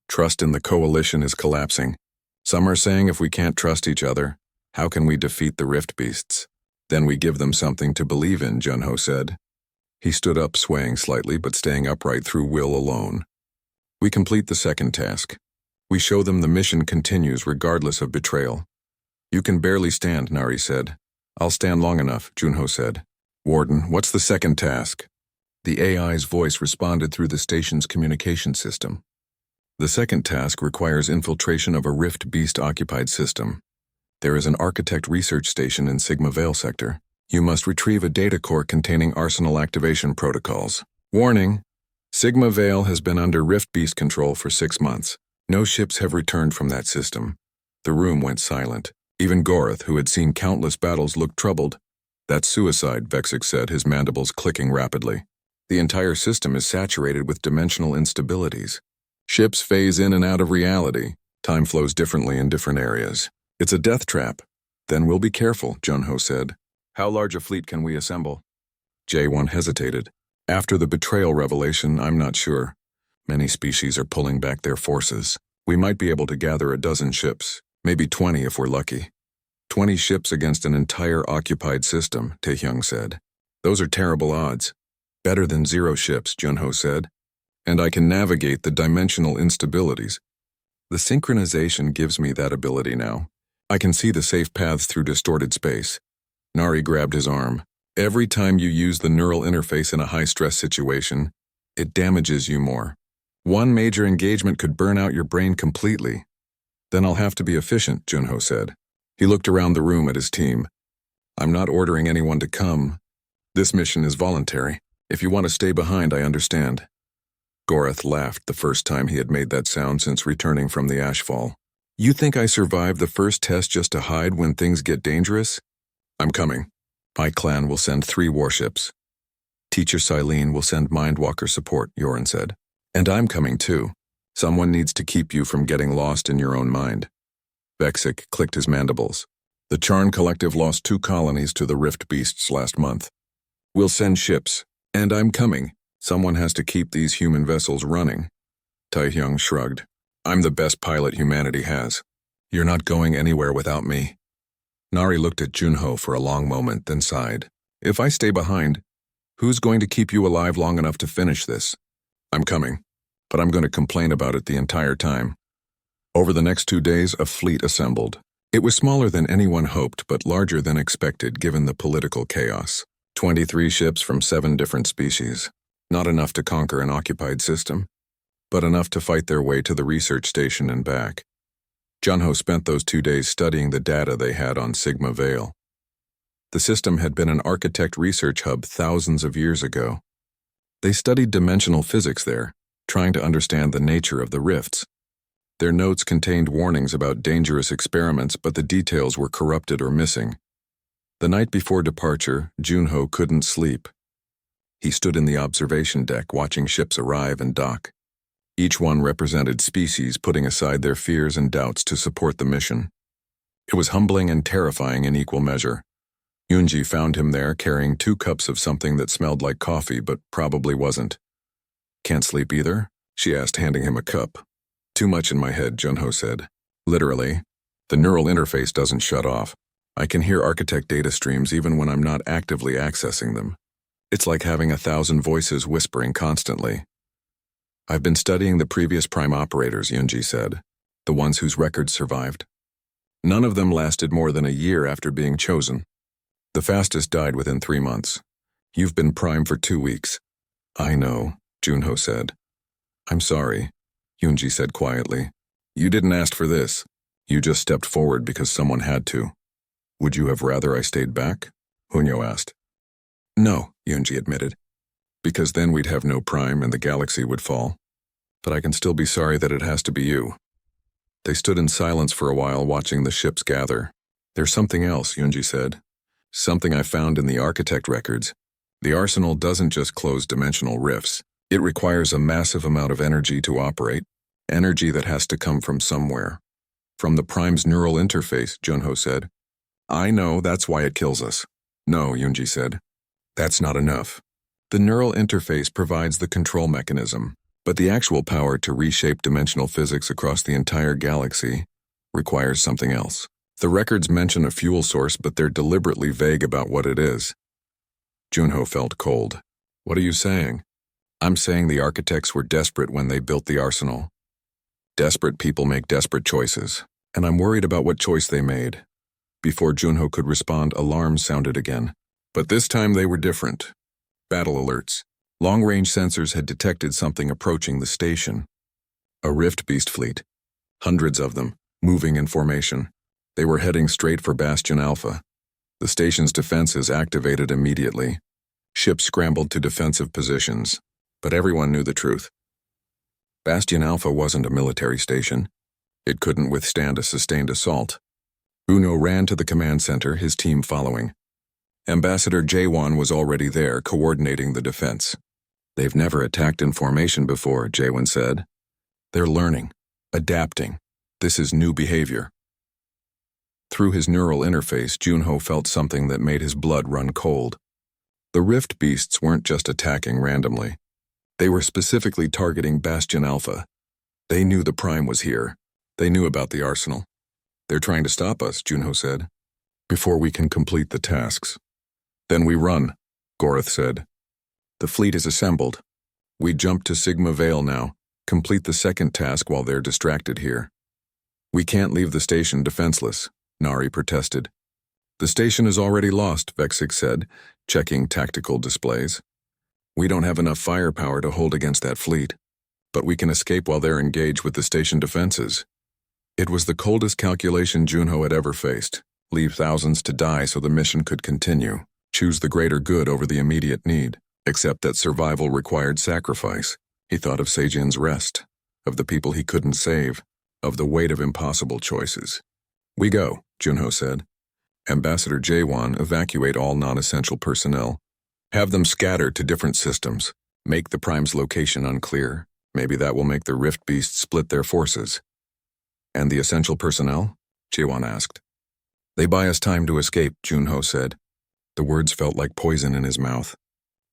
Trust in the coalition is collapsing. Some are saying if we can't trust each other, how can we defeat the Rift Beasts? Then we give them something to believe in, Junho said. He stood up, swaying slightly but staying upright through will alone. We complete the second task. We show them the mission continues regardless of betrayal. You can barely stand, Nari said. I'll stand long enough, Junho said. Warden, what's the second task? The AI's voice responded through the station's communication system. The second task requires infiltration of a Rift Beast-occupied system. There is an architect research station in Sigma Vale sector. You must retrieve a data core containing arsenal activation protocols. Warning! Sigma Vale has been under Rift Beast control for 6 months. No ships have returned from that system. The room went silent. Even Gorath, who had seen countless battles, looked troubled. That's suicide, Vexic said, his mandibles clicking rapidly. The entire system is saturated with dimensional instabilities. Ships phase in and out of reality. Time flows differently in different areas. It's a death trap. Then we'll be careful, Junho said. How large a fleet can we assemble? Jaewon hesitated. After the betrayal revelation, I'm not sure. Many species are pulling back their forces. We might be able to gather a dozen ships, maybe 20 if we're lucky. 20 ships against an entire occupied system, Taehyung said. Those are terrible odds. Better than 0 ships, Junho said. And I can navigate the dimensional instabilities. The synchronization gives me that ability now. I can see the safe paths through distorted space. Nari grabbed his arm. Every time you use the neural interface in a high-stress situation, it damages you more. One major engagement could burn out your brain completely. Then I'll have to be efficient, Junho said. He looked around the room at his team. I'm not ordering anyone to come. This mission is voluntary. If you want to stay behind, I understand. Gorath laughed the first time he had made that sound since returning from the Ashfall. You think I survived the first test just to hide when things get dangerous? I'm coming. My clan will send 3 warships. Teacher Silene will send Mindwalker support, Yoren said. And I'm coming too. Someone needs to keep you from getting lost in your own mind. Vexic clicked his mandibles. The Charn Collective lost 2 colonies to the Rift Beasts last month. We'll send ships. And I'm coming. Someone has to keep these human vessels running. Taehyung shrugged. I'm the best pilot humanity has. You're not going anywhere without me. Nari looked at Junho for a long moment, then sighed. If I stay behind, who's going to keep you alive long enough to finish this? I'm coming, but I'm going to complain about it the entire time. Over the next 2 days, a fleet assembled. It was smaller than anyone hoped, but larger than expected given the political chaos. 23 ships from 7 different species. Not enough to conquer an occupied system, but enough to fight their way to the research station and back. Junho spent those 2 days studying the data they had on Sigma Vale. The system had been an architect research hub thousands of years ago. They studied dimensional physics there, trying to understand the nature of the rifts. Their notes contained warnings about dangerous experiments, but the details were corrupted or missing. The night before departure, Junho couldn't sleep. He stood in the observation deck watching ships arrive and dock. Each one represented species putting aside their fears and doubts to support the mission. It was humbling and terrifying in equal measure. Yunji found him there carrying 2 cups of something that smelled like coffee but probably wasn't. "Can't sleep either?" she asked, handing him a cup. "Too much in my head," Junho said. "Literally, the neural interface doesn't shut off. I can hear architect data streams even when I'm not actively accessing them. It's like having 1,000 voices whispering constantly." "I've been studying the previous prime operators," Yunji said, "the ones whose records survived. None of them lasted more than a year after being chosen. The fastest died within 3 months. You've been prime for 2 weeks." "I know," Junho said. "I'm sorry," Yunji said quietly. "You didn't ask for this. You just stepped forward because someone had to." "Would you have rather I stayed back?" Hunyo asked. "No," Yunji admitted, "because then we'd have no prime and the galaxy would fall. But I can still be sorry that it has to be you." They stood in silence for a while watching the ships gather. "There's something else," Yunji said. "Something I found in the architect records. The arsenal doesn't just close dimensional rifts. It requires a massive amount of energy to operate, energy that has to come from somewhere." "From the prime's neural interface," Junho said. "I know, that's why it kills us." "No," Yunji said. "That's not enough. The neural interface provides the control mechanism, but the actual power to reshape dimensional physics across the entire galaxy requires something else. The records mention a fuel source, but they're deliberately vague about what it is." Junho felt cold. "What are you saying?" "I'm saying the architects were desperate when they built the arsenal. Desperate people make desperate choices, and I'm worried about what choice they made." Before Junho could respond, alarms sounded again. But this time they were different. Battle alerts. Long-range sensors had detected something approaching the station. A rift beast fleet. Hundreds of them, moving in formation. They were heading straight for Bastion Alpha. The station's defenses activated immediately. Ships scrambled to defensive positions, but everyone knew the truth. Bastion Alpha wasn't a military station. It couldn't withstand a sustained assault. Uno ran to the command center, his team following. Ambassador Jaewon was already there, coordinating the defense. "They've never attacked in formation before," Jaewon said. "They're learning, adapting. This is new behavior." Through his neural interface, Junho felt something that made his blood run cold. The rift beasts weren't just attacking randomly. They were specifically targeting Bastion Alpha. They knew the Prime was here. They knew about the arsenal. "They're trying to stop us," Junho said, "before we can complete the tasks." "Then we run," Gorath said. "The fleet is assembled. We jump to Sigma Vale now, complete the second task while they're distracted here." "We can't leave the station defenseless," Nari protested. "The station is already lost," Vexig said, checking tactical displays. "We don't have enough firepower to hold against that fleet, but we can escape while they're engaged with the station defenses." It was the coldest calculation Junho had ever faced. Leave thousands to die so the mission could continue. Choose the greater good over the immediate need. Except that survival required sacrifice. He thought of Seijin's rest, of the people he couldn't save, of the weight of impossible choices. "We go," Junho said. "Ambassador Jaewon, evacuate all non-essential personnel. Have them scattered to different systems. Make the Prime's location unclear. Maybe that will make the Rift Beasts split their forces." "And the essential personnel?" Jaewon asked. "They buy us time to escape," Junho said. The words felt like poison in his mouth.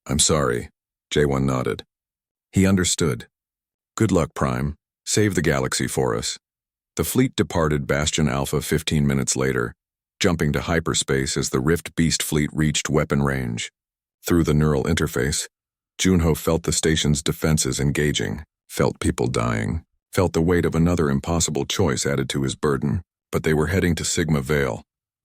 "I'm sorry," Jaewon nodded. He understood. "Good luck, Prime. Save the galaxy for us." The fleet departed Bastion Alpha 15 minutes later, jumping to hyperspace as the Rift Beast fleet reached weapon range. Through the neural interface, Junho felt the station's defenses engaging, felt people dying, felt the weight of another impossible choice added to his burden, but they were heading to Sigma Vale,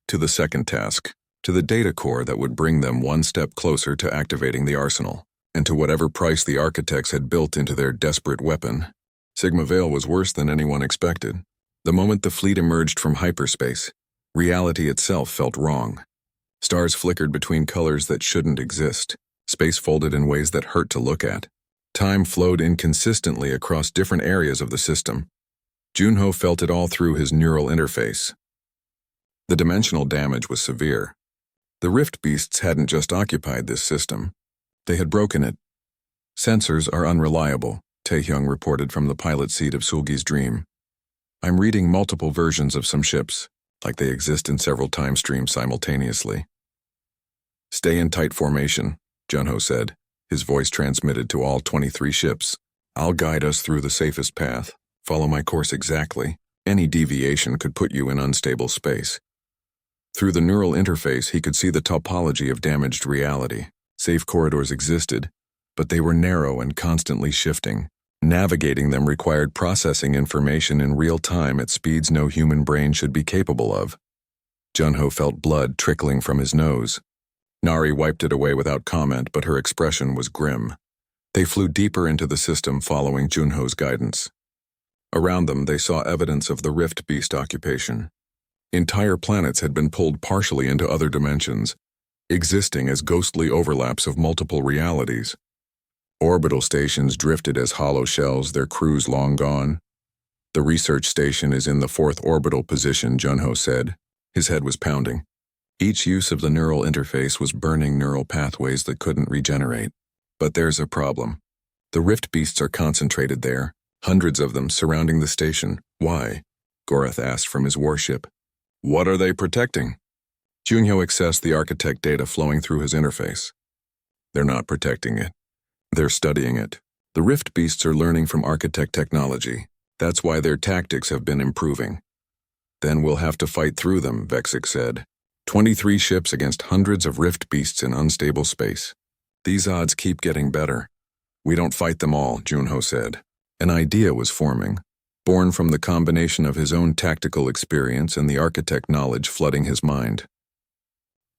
to the second task, to the data core that would bring them one step closer to activating the arsenal, and to whatever price the architects had built into their desperate weapon. Sigma Vale was worse than anyone expected. The moment the fleet emerged from hyperspace, reality itself felt wrong. Stars flickered between colors that shouldn't exist. Space folded in ways that hurt to look at. Time flowed inconsistently across different areas of the system. Junho felt it all through his neural interface. The dimensional damage was severe. The rift beasts hadn't just occupied this system. They had broken it. Sensors are unreliable, Taehyung reported from the pilot seat of Sulgi's dream. I'm reading multiple versions of some ships, like they exist in several time streams simultaneously. Stay in tight formation, Junho said, his voice transmitted to all 23 ships. I'll guide us through the safest path. Follow my course exactly. Any deviation could put you in unstable space. Through the neural interface, he could see the topology of damaged reality. Safe corridors existed, but they were narrow and constantly shifting. Navigating them required processing information in real time at speeds no human brain should be capable of. Junho felt blood trickling from his nose. Nari wiped it away without comment, but her expression was grim. They flew deeper into the system following Junho's guidance. Around them, they saw evidence of the rift beast occupation. Entire planets had been pulled partially into other dimensions, existing as ghostly overlaps of multiple realities. Orbital stations drifted as hollow shells, their crews long gone. The research station is in the 4th orbital position, Junho said. His head was pounding. Each use of the neural interface was burning neural pathways that couldn't regenerate. But there's a problem. The rift beasts are concentrated there, hundreds of them surrounding the station. Why? Gorath asked from his warship. What are they protecting? Junho accessed the architect data flowing through his interface. They're not protecting it. They're studying it. The rift beasts are learning from architect technology. That's why their tactics have been improving. Then we'll have to fight through them, Vexic said. 23 ships against hundreds of rift beasts in unstable space. These odds keep getting better. We don't fight them all, Junho said. An idea was forming, born from the combination of his own tactical experience and the architect knowledge flooding his mind.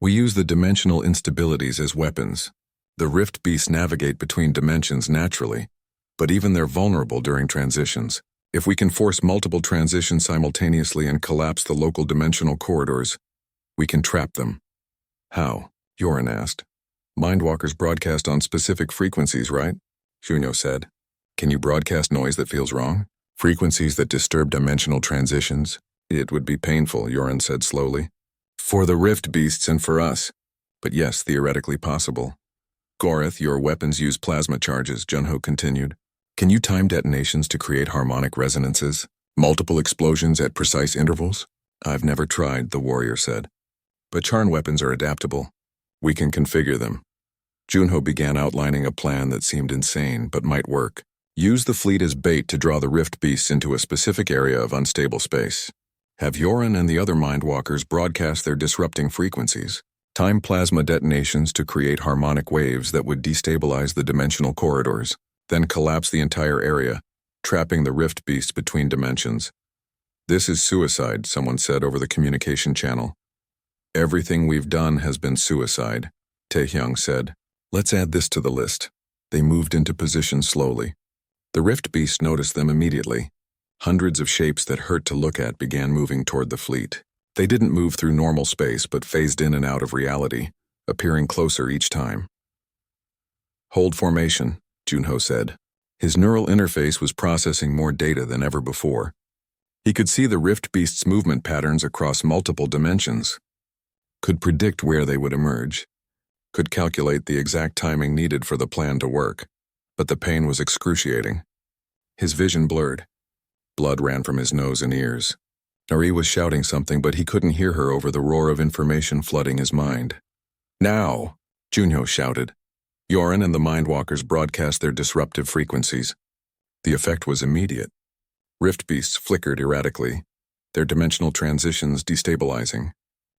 We use the dimensional instabilities as weapons. The rift beasts navigate between dimensions naturally, but even they're vulnerable during transitions. If we can force multiple transitions simultaneously and collapse the local dimensional corridors, we can trap them. How? Yoren asked. Mindwalkers broadcast on specific frequencies, right? Junho said. Can you broadcast noise that feels wrong? Frequencies that disturb dimensional transitions? It would be painful, Yoren said slowly. For the rift beasts and for us. But yes, theoretically possible. Gorath, your weapons use plasma charges, Junho continued. Can you time detonations to create harmonic resonances? Multiple explosions at precise intervals? I've never tried, the warrior said. But charm weapons are adaptable. We can configure them. Junho began outlining a plan that seemed insane, but might work. Use the fleet as bait to draw the rift beasts into a specific area of unstable space. Have Yoren and the other Mindwalkers broadcast their disrupting frequencies. Time plasma detonations to create harmonic waves that would destabilize the dimensional corridors, then collapse the entire area, trapping the rift beasts between dimensions. This is suicide, someone said over the communication channel. Everything we've done has been suicide, Taehyung said. Let's add this to the list. They moved into position slowly. The rift beasts noticed them immediately. Hundreds of shapes that hurt to look at began moving toward the fleet. They didn't move through normal space but phased in and out of reality, appearing closer each time. Hold formation, Junho said. His neural interface was processing more data than ever before. He could see the rift beasts' movement patterns across multiple dimensions, could predict where they would emerge, could calculate the exact timing needed for the plan to work. But the pain was excruciating. His vision blurred. Blood ran from his nose and ears. Nari was shouting something, but he couldn't hear her over the roar of information flooding his mind. Now, Junho shouted. Yoren and the Mindwalkers broadcast their disruptive frequencies. The effect was immediate. Rift beasts flickered erratically, their dimensional transitions destabilizing.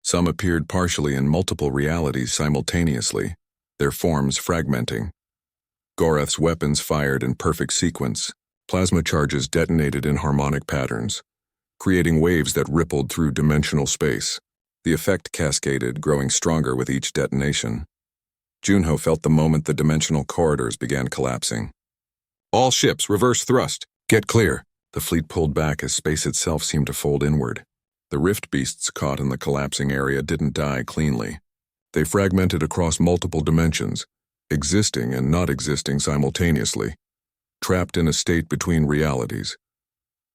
Some appeared partially in multiple realities simultaneously, their forms fragmenting. Gorath's weapons fired in perfect sequence. Plasma charges detonated in harmonic patterns, creating waves that rippled through dimensional space. The effect cascaded, growing stronger with each detonation. Junho felt the moment the dimensional corridors began collapsing. All ships, reverse thrust. Get clear. The fleet pulled back as space itself seemed to fold inward. The rift beasts caught in the collapsing area didn't die cleanly. They fragmented across multiple dimensions, existing and not existing simultaneously. trapped in a state between realities.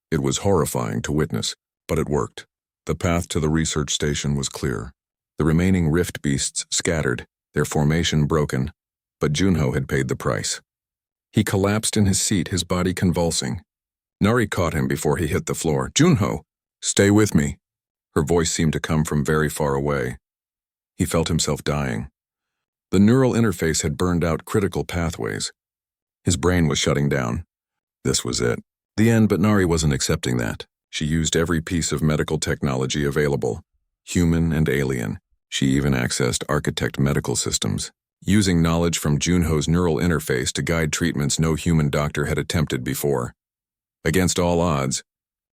It was horrifying to witness, but it worked. The path to the research station was clear. The remaining rift beasts scattered, their formation broken, but Junho had paid the price. He collapsed in his seat, his body convulsing. Nari caught him before he hit the floor. "Junho, stay with me." Her voice seemed to come from very far away. He felt himself dying. The neural interface had burned out critical pathways. His brain was shutting down. This was it. The end, but Nari wasn't accepting that. She used every piece of medical technology available, human and alien. She even accessed architect medical systems, using knowledge from Junho's neural interface to guide treatments no human doctor had attempted before. Against all odds,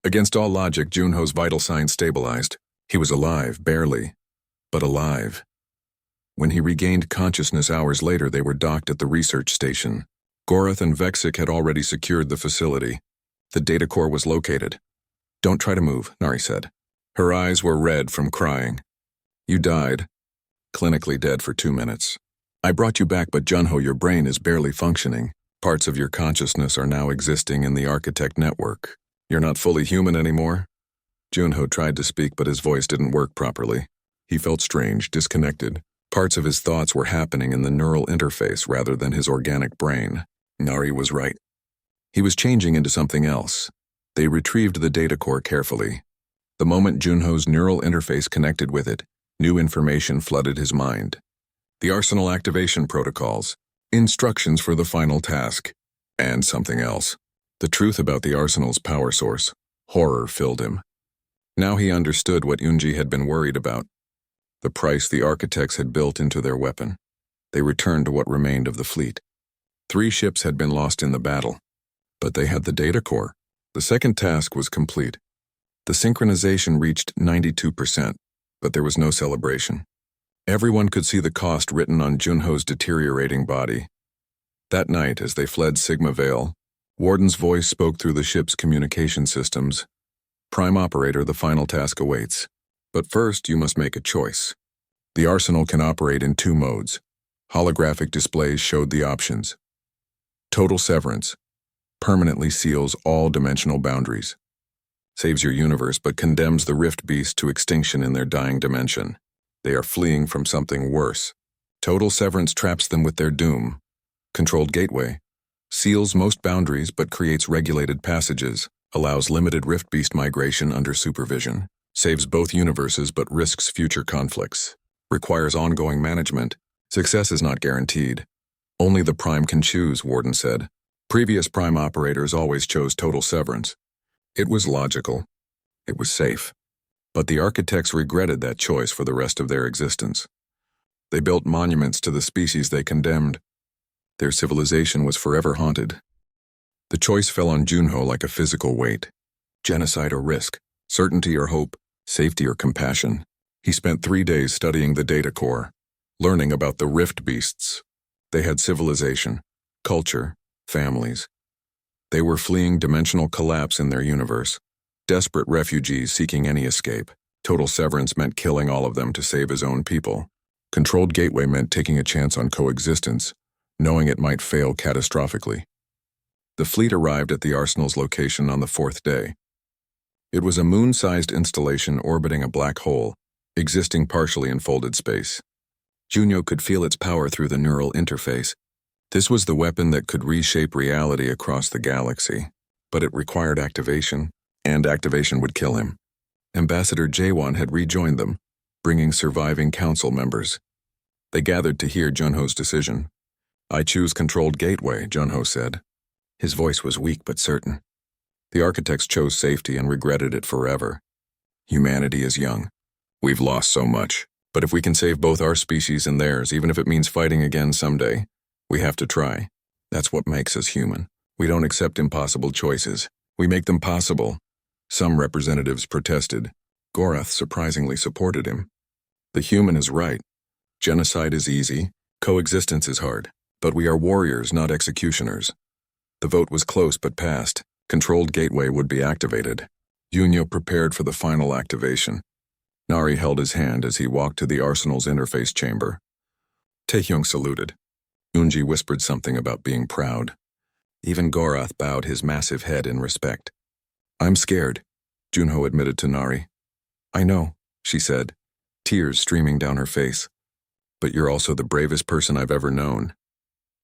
against all logic, Junho's vital signs stabilized. He was alive, barely, but alive. When he regained consciousness hours later, they were docked at the research station. Gorath and Vexic had already secured the facility. The data core was located. "Don't try to move," Nari said. Her eyes were red from crying. "You died. Clinically dead for 2 minutes. I brought you back, but Junho, your brain is barely functioning. Parts of your consciousness are now existing in the architect network. You're not fully human anymore." Junho tried to speak, but his voice didn't work properly. He felt strange, disconnected. Parts of his thoughts were happening in the neural interface rather than his organic brain. Nari was right. He was changing into something else. They retrieved the data core carefully. The moment Junho's neural interface connected with it, new information flooded his mind. The arsenal activation protocols, instructions for the final task, and something else. The truth about the arsenal's power source. Horror filled him. Now he understood what Unji had been worried about. The price the architects had built into their weapon. They returned to what remained of the fleet. 3 ships had been lost in the battle, but they had the data core. The second task was complete. The synchronization reached 92%, but there was no celebration. Everyone could see the cost written on Junho's deteriorating body. That night, as they fled Sigma Vale, Warden's voice spoke through the ship's communication systems. "Prime Operator, the final task awaits. But first, you must make a choice. The arsenal can operate in 2 modes. Holographic displays showed the options. Total severance. Permanently seals all dimensional boundaries. Saves your universe, but condemns the rift beast to extinction in their dying dimension. They are fleeing from something worse. Total severance traps them with their doom. Controlled gateway. Seals most boundaries but creates regulated passages. Allows limited rift beast migration under supervision. Saves both universes but risks future conflicts. Requires ongoing management. Success is not guaranteed. Only the Prime can choose, Warden said. Previous Prime operators always chose total severance. It was logical. It was safe. But the architects regretted that choice for the rest of their existence. They built monuments to the species they condemned. Their civilization was forever haunted. The choice fell on Junho like a physical weight. Genocide or risk, certainty or hope, safety or compassion. He spent 3 days studying the data core, learning about the rift beasts. They had civilization, culture, families. They were fleeing dimensional collapse in their universe, desperate refugees seeking any escape. Total severance meant killing all of them to save his own people. Controlled gateway meant taking a chance on coexistence, knowing it might fail catastrophically. The fleet arrived at the arsenal's location on the 4th day. It was a moon-sized installation orbiting a black hole, existing partially in folded space. Junho could feel its power through the neural interface. This was the weapon that could reshape reality across the galaxy, but it required activation, and activation would kill him. Ambassador Jaewon had rejoined them, bringing surviving council members. They gathered to hear Junho's decision. "I choose controlled gateway," Junho said. His voice was weak but certain. The architects chose safety and regretted it forever. Humanity is young. We've lost so much, but if we can save both our species and theirs, even if it means fighting again someday, we have to try. That's what makes us human. We don't accept impossible choices. We make them possible. Some representatives protested. Gorath surprisingly supported him. The human is right. Genocide is easy. Coexistence is hard. But we are warriors, not executioners. The vote was close but passed. Controlled gateway would be activated. Junho prepared for the final activation. Nari held his hand as he walked to the arsenal's interface chamber. Taehyung saluted. Unji whispered something about being proud. Even Gorath bowed his massive head in respect. "I'm scared," Junho admitted to Nari. "I know," she said, tears streaming down her face. "But you're also the bravest person I've ever known."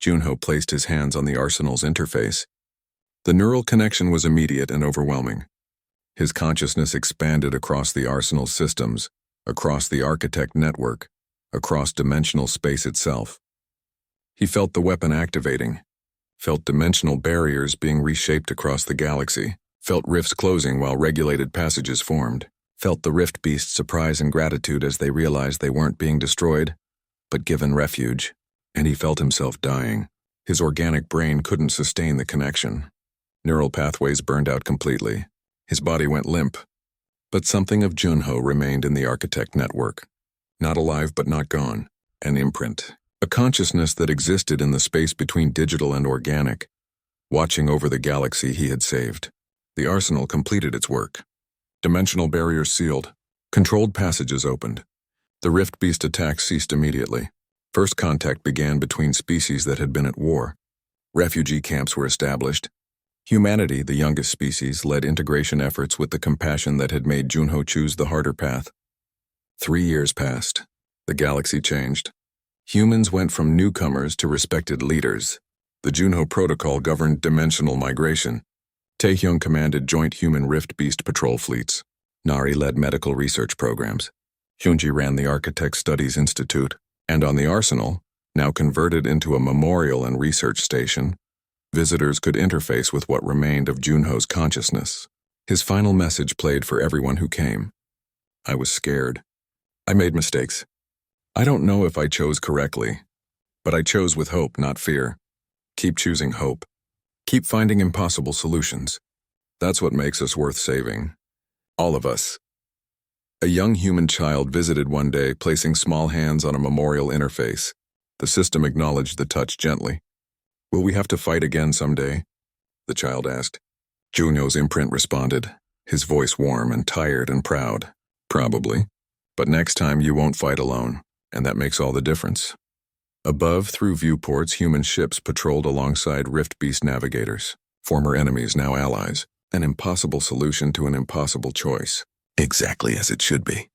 Junho placed his hands on the arsenal's interface. The neural connection was immediate and overwhelming. His consciousness expanded across the arsenal's systems, across the architect network, across dimensional space itself. He felt the weapon activating, felt dimensional barriers being reshaped across the galaxy, felt rifts closing while regulated passages formed, felt the rift beasts' surprise and gratitude as they realized they weren't being destroyed, but given refuge, and he felt himself dying. His organic brain couldn't sustain the connection. Neural pathways burned out completely. His body went limp, but something of Junho remained in the architect network. Not alive but not gone, an imprint, a consciousness that existed in the space between digital and organic, watching over the galaxy he had saved. The arsenal completed its work. Dimensional barriers sealed, controlled passages opened. The rift beast attacks ceased immediately. First contact began between species that had been at war. Refugee camps were established. Humanity, the youngest species, led integration efforts with the compassion that had made Junho choose the harder path. 3 years passed. The galaxy changed. Humans went from newcomers to respected leaders. The Junho Protocol governed dimensional migration. Taehyung commanded joint human rift beast patrol fleets. Nari led medical research programs. Hyunji ran the Architect Studies Institute. And on the arsenal, now converted into a memorial and research station, visitors could interface with what remained of Junho's consciousness. His final message played for everyone who came. "I was scared. I made mistakes. I don't know if I chose correctly, but I chose with hope, not fear. Keep choosing hope. Keep finding impossible solutions. That's what makes us worth saving. All of us." A young human child visited one day, placing small hands on a memorial interface. The system acknowledged the touch gently. "Will we have to fight again someday?" the child asked. Junho's imprint responded, his voice warm and tired and proud. "Probably. But next time you won't fight alone, and that makes all the difference." Above, through viewports, human ships patrolled alongside Rift Beast navigators. Former enemies, now allies. An impossible solution to an impossible choice. Exactly as it should be.